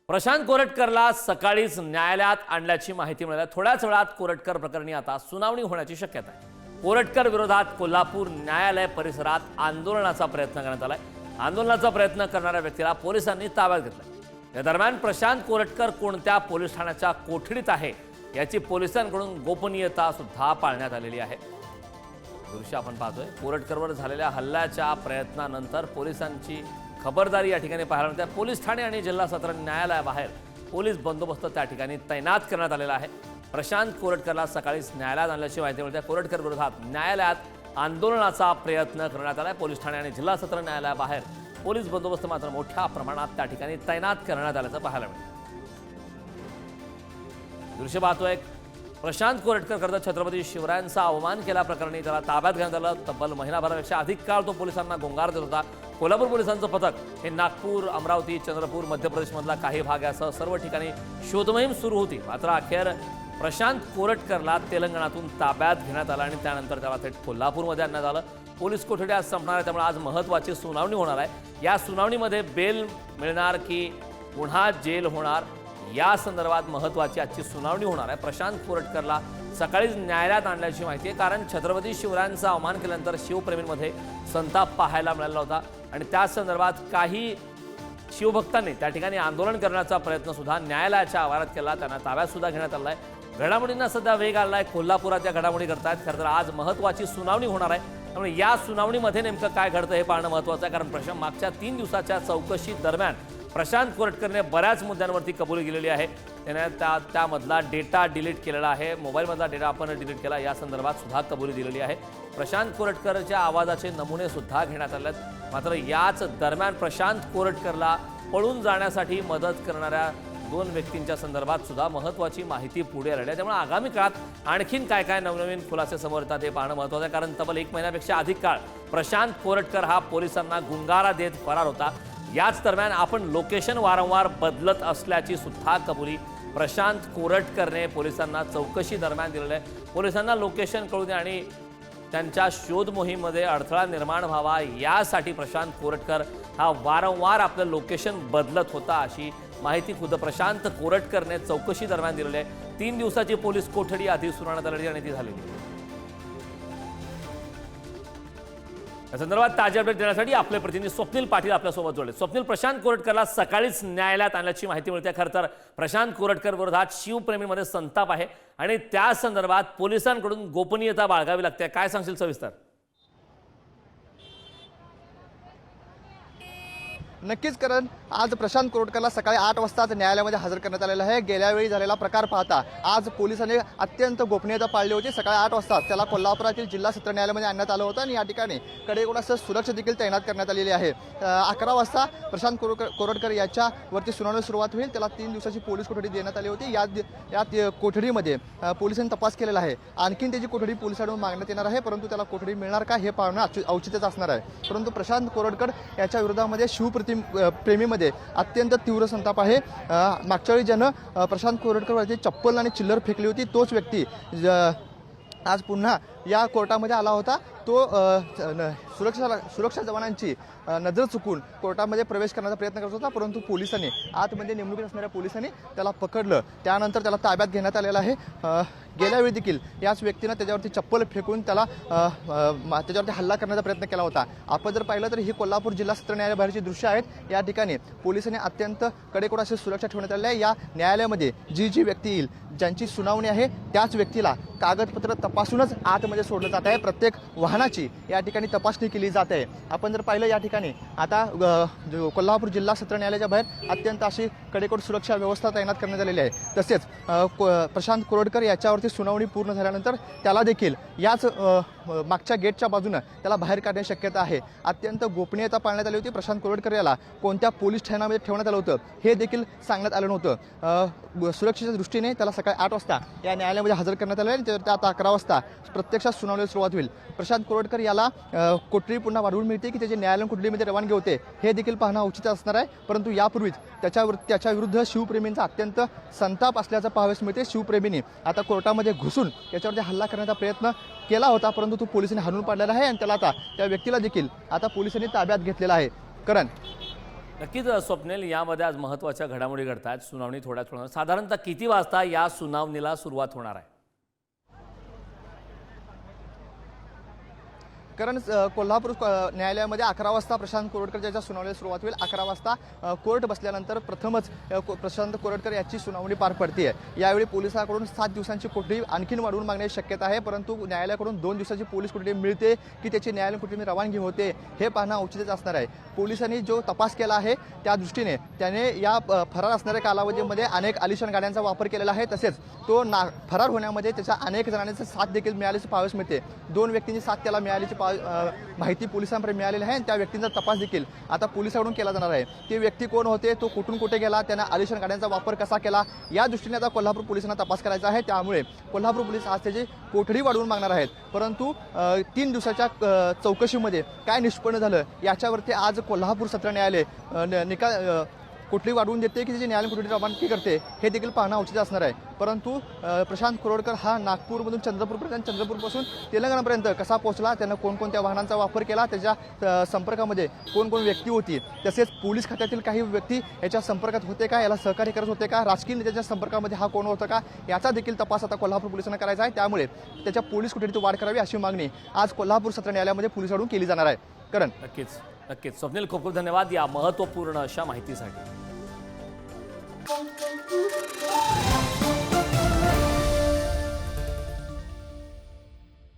प्रशांत कोरटकरला सकाळीच न्यायालयात आणल्याची माहिती मिळाली। थोड्याच वेळात कोरटकर प्रकरणी आता सुनावणी होण्याची शक्यता आहे। कोरटकर विरोधात कोल्हापूर न्यायालय परिसरात आंदोलनाचा प्रयत्न करण्यात आलाय। आंदोलनाचा प्रयत्न करणाऱ्या व्यक्तीला पोलिसांनी ताब्यात घेतलाय। या दरम्यान प्रशांत कोरटकर कोणत्या पोलीस ठाण्याच्या कोठडीत आहे याची पोलिसांकडून गोपनीयता सुद्धा पाळण्यात आलेली आहे। दृश्य आपण पाहतोय। कोरटकरवर झालेल्या हल्ल्याच्या प्रयत्नानंतर पोलिसांची खबरदारी या ठिकाणी पाहायला मिळते। पोलीस ठाणे आणि जिल्हा सत्र न्यायालयाबाहेर पोलीस बंदोबस्त त्या ठिकाणी तैनात करण्यात आलेला आहे। प्रशांत कोरटकरला सकाळीच न्यायालयात आणल्याची माहिती मिळते। कोरटकर विरोधात न्यायालयात आंदोलनाचा प्रयत्न करण्यात आलाय। पोलीस ठाणे आणि जिल्हा सत्र न्यायालयाबाहेर पोलीस बंदोबस्त मात्र मोठ्या प्रमाणात त्या ठिकाणी तैनात करण्यात आल्याचं पाहायला मिळतं। दृश्य पाहतोय। प्रशांत कोरटकर करता छत्रपती शिवरायांचा अवमान केल्याप्रकरणी त्याला ताब्यात घेण्यात आलं। तब्बल महिनाभरापेक्षा अधिक काळ तो पोलिसांना गोंगार देत होता। कोल्हापूर पोलिसांचं पथक हे नागपूर, अमरावती, चंद्रपूर, मध्य प्रदेशमधला काही भाग यासह सर्व ठिकाणी शोधमोहीम सुरू होती। मात्र अखेर प्रशांत कोरटकरला तेलंगणातून ताब्यात घेण्यात आलं आणि त्यानंतर त्याला थेट कोल्हापूरमध्ये आणण्यात आलं। पोलीस कोठडी आज संपणार आहे, त्यामुळे आज महत्त्वाची सुनावणी होणार आहे। या सुनावणीमध्ये बेल मिळणार की पुन्हा जेल होणार या संदर्भात महत्त्वाची आजची सुनावणी होणार आहे। प्रशांत कोरटकरला सकाळीच न्यायालयात आणल्याची माहिती आहे, कारण छत्रपती शिवरायांचा अवमान केल्यानंतर शिवप्रेमींमध्ये संताप पाहायला मिळाला होता आणि त्या संदर्भात काही शिवभक्तांनी त्या ठिकाणी आंदोलन करण्याचा प्रयत्न सुद्धा न्यायालयाच्या आवारात केला। त्यांना ताब्यात सुद्धा घेण्यात आला आहे। घडामोडींना सध्या वेग आला आहे। कोल्हापुरात या घडामोडी घडतायत। खरं तर आज महत्त्वाची सुनावणी होणार आहे, त्यामुळे या सुनावणीमध्ये नेमकं काय घडतं हे पाहणं महत्त्वाचं आहे। कारण मागच्या 3 दिवसाच्या चौकशी दरम्यान प्रशांत कोरटकरने बऱ्याच मुद्द्यांवरती कबुली दिलेली आहे। त्याने त्यामधला डेटा डिलीट केलेला आहे। मोबाईलमधला डेटा आपण डिलीट केला या संदर्भात सुद्धा कबुली दिलेली आहे। प्रशांत कोरटकरच्या आवाजाचे नमुने सुद्धा घेण्यात आले आहेत। मात्र याच दरम्यान प्रशांत कोरटकरला पळून जाण्यासाठी मदत करणाऱ्या 2 व्यक्तींच्या संदर्भात सुद्धा महत्त्वाची माहिती पुढे आली आहे। त्यामुळे आगामी काळात आणखीन काय काय नवनवीन खुलासे समोर येतात हे पाहणं महत्त्वाचं आहे। कारण तब्बल 1 महिन्यापेक्षा अधिक काळ प्रशांत कोरटकर हा पोलिसांना गुंगारा देत फरार होता। याच दरम्यान आपण लोकेशन वारंवार बदलत असल्याची सुद्धा कबुली प्रशांत कोरटकरने पोलिसांना चौकशी दरम्यान दिलेली आहे। पोलिसांना लोकेशन कळू दे आणि त्यांच्या शोध मोहीमेमध्ये अडथळा निर्माण व्हावा यासाठी प्रशांत कोरटकर हा वारंवार आपलं लोकेशन बदलत होता, अशी माहिती खुद प्रशांत कोरटकरने चौकशी दरम्यान दिलेली आहे। 3 दिवसाची पोलीस कोठडी आधी सुनावण्यात आलेली आणि ती झालेली आहे। या संदर्भात ताजी अपडेट देण्यासाठी आपले प्रतिनिधी स्वप्नील पाटील आपल्यासोबत जोडले। स्वप्नील, प्रशांत कोरटकरला सकाळीच न्यायालयात आणल्याची माहिती मिळते। खरं तर प्रशांत कोरटकर विरोधात शिवप्रेमींमध्ये संताप आहे आणि त्या संदर्भात पोलिसांकडून गोपनीयता बाळगावी लागते। काय सांगशील सविस्तर? नक्कीच करण, आज प्रशांत कोरटकरला सकाळी 8 वाजताच न्यायालयामध्ये हजर करण्यात आलेलं आहे। गेल्या वेळी झालेला प्रकार पाहता आज पोलिसांनी अत्यंत गोपनीयता पाळली होती। सकाळी 8 वाजता त्याला कोल्हापुरातील जिल्हा सत्र न्यायालयामध्ये आणण्यात आलं होतं आणि या ठिकाणी कडेकोटासह सुरक्षा देखील तैनात करण्यात आलेली आहे। 11 वाजता प्रशांत कोरटकर याच्यावरती सुनावणी सुरुवात होईल। त्याला 3 दिवसाची पोलीस कोठडी देण्यात आली होती। यात कोठडीमध्ये पोलिसांनी तपास केलेला आहे। आणखीन त्याची कोठडी पोलिसांकडून मागण्यात येणार आहे, परंतु त्याला कोठडी मिळणार का हे पाहणं औचित्याचं असणार आहे। परंतु प्रशांत कोरटकर याच्या विरोधामध्ये प्रेमीमध्ये अत्यंत तीव्र संताप आहे। मागच्या वेळी ज्यानं प्रशांत कोरटकरवरती चप्पल आणि चिल्लर फेकली होती तोच व्यक्ती आज पुन्हा या कोर्टामध्ये आला होता। तो सुरक्षा जवानांची नजर चुकून कोर्टामध्ये प्रवेश करण्याचा प्रयत्न करत होता, परंतु पोलिसांनी आतमध्ये नेमणुकीत असणाऱ्या पोलिसांनी त्याला पकडलं। त्यानंतर त्याला ताब्यात घेण्यात आलेलं आहे। गेल्या वेळी देखील याच व्यक्तीनं त्याच्यावरती चप्पल फेकून त्याच्यावरती हल्ला करण्याचा प्रयत्न केला होता। आपण जर पाहिलं तर ही कोल्हापूर जिल्हा सत्र न्यायालयाबाहेरची दृश्य आहेत। या ठिकाणी पोलिसांनी अत्यंत कडेकोट अशी सुरक्षा ठेवण्यात आली आहे। या न्यायालयामध्ये जी व्यक्ती येईल, ज्यांची सुनावणी आहे, त्याच व्यक्तीला कागदपत्र तपासूनच आतमध्ये सोडलं जात आहे। प्रत्येक वाहनाची या ठिकाणी तपासणी केली जात आहे। आपण जर पाहिलं या ठिकाणी आता कोल्हापूर जिल्हा सत्र न्यायालयाच्या बाहेर अत्यंत अशी कडेकोट सुरक्षा व्यवस्था तैनात करण्यात आलेली आहे। तसेच प्रशांत कोरटकर याच्यावरती सुनावणी पूर्ण झाल्यानंतर त्याला देखील याच मागच्या गेटच्या बाजूनं त्याला बाहेर काढण्याची शक्यता आहे। अत्यंत गोपनीयता पाळण्यात आली होती। प्रशांत कोरटकर याला कोणत्या पोलीस ठाण्यामध्ये ठेवण्यात आलं होतं हे देखील सांगण्यात आलं नव्हतं। सुरक्षेच्या दृष्टीने त्याला सकाळी 8 वाजता या न्यायालयामध्ये हजर करण्यात आलं आणि आता 11 वाजता प्रत्यक्षात सुनावणीला सुरुवात होईल। प्रशांत कोरटकर याला कोठडी पुन्हा वाढवून मिळते की त्याचे न्यायालयीन कोठडीमध्ये रवानगी होते हे देखील पाहणं औचित्य असणार आहे। परंतु यापूर्वीच त्याच्या विरुद्ध शिवप्रेमींचा अत्यंत संताप असल्याचं पाहावयास मिळते। शिवप्रेमींनी आता कोर्टामध्ये घुसून याच्यावरती हल्ला करण्याचा प्रयत्न केला होता, परंतु तो पोलिसांनी हाणून पाडलेला आहे आणि त्याला आता त्या व्यक्तीला देखील आता पोलिसांनी ताब्यात घेतलेला आहे। करण नक्कीच स्वप्नील, यामध्ये आज महत्त्वाच्या घडामोडी घडत आहेत. सुनावणी थोड्याच वेळात, साधारणतः किती वाजता या सुनावणीला सुरुवात होणार आहे? कारण कोल्हापूर न्यायालयामध्ये 11 वाजता प्रशांत कोरटकर याच्या सुनावणीला सुरुवात होईल. 11 वाजता कोर्ट बसल्यानंतर प्रथमच प्रशांत कोरटकर याची सुनावणी पार पडते. यावेळी पोलिसांकडून 7 दिवसांची कोठडी आणखीन वाढवून मागण्याची शक्यता आहे, परंतु न्यायालयाकडून 2 दिवसाची पोलीस कोठडी मिळते की त्याची न्यायालयीन कोठडी रवानगी होते हे पाहणं औचित्यच असणार आहे. पोलिसांनी जो तपास केला आहे त्या दृष्टीने त्याने या फरार असणाऱ्या कालावधीमध्ये अनेक आलिशान गाड्यांचा वापर केलेला आहे. तसेच तो फरार होण्यामध्ये त्याच्या अनेक जणांचा साथ देखील मिळाल्याचे पाहावयास मिळते. 2 व्यक्तींची साथ त्याला मिळाल्याची माहिती पोलिसांपर्यंत मिळालेली आहे आणि त्या व्यक्तींचा तपास देखील आता पोलिसांकडून केला जाणार आहे. ते व्यक्ती कोण होते, तो कुठून कुठे गेला, त्याने आलिशान गाड्यांचा वापर कसा केला, या दृष्टीने आता कोल्हापूर पोलिसांना तपास करायचा आहे. त्यामुळे कोल्हापूर पोलीस आज त्याची कोठडी वाढवून मागणार आहेत. परंतु 3 दिवसाच्या चौकशीमध्ये काय निष्पन्न झालं याच्यावरती आज कोल्हापूर सत्र न्यायालय निकाल कोठडी वाढवून देते की त्याची न्यायालयीन कोठडी रवानगी करते हे देखील पाहणं औचित्य असणार आहे. परंतु प्रशांत कोरटकर हा नागपूरमधून चंद्रपूरपर्यंत, चंद्रपूरपासून तेलंगणापर्यंत कसा पोहोचला, त्यानं कोणकोणत्या वाहनांचा वापर केला, त्याच्या संपर्कामध्ये कोण कोण व्यक्ती होती, तसेच पोलीस खात्यातील काही व्यक्ती याच्या संपर्कात होते का, याला सहकार्य करत होते का, राजकीय नेत्याच्या संपर्कामध्ये हा कोण होता का, याचा देखील तपास आता कोल्हापूर पोलिसांना करायचा आहे. त्यामुळे त्याच्या पोलीस कोठडीत वाढ करावी अशी मागणी आज कोल्हापूर सत्र न्यायालयामध्ये पोलिसांकडून केली जाणार आहे. करण, नक्कीच स्वप्नील, खूप खूप धन्यवाद या महत्त्वपूर्ण अशा माहितीसाठी.